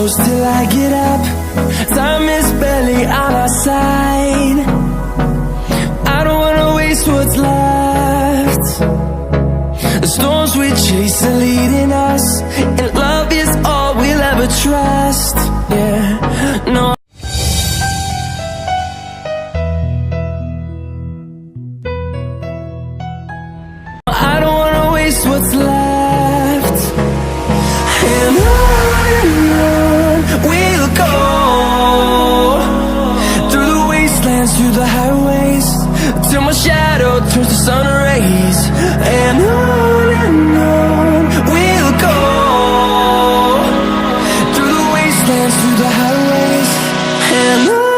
close till I get up. Time is barely on our side. I don't wanna waste what's left. The storms we chase are leading us, and love is all we'll ever trust. Yeah, no. I don't wanna waste what's left. And on we'll go, through the wastelands, through the highways, till my shadow turns to sun rays. And on we'll go, through the wastelands, through the highways, and on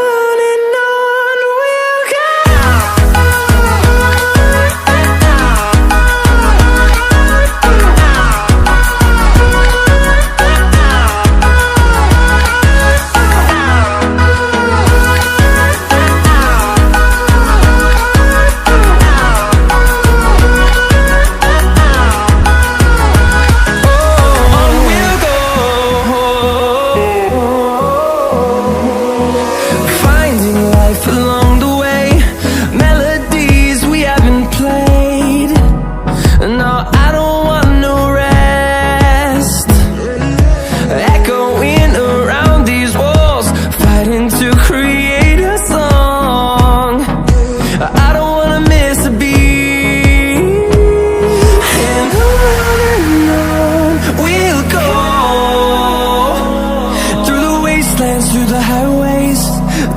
we'll go. Through the highways,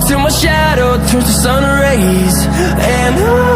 till my shadow turns to sun rays. And on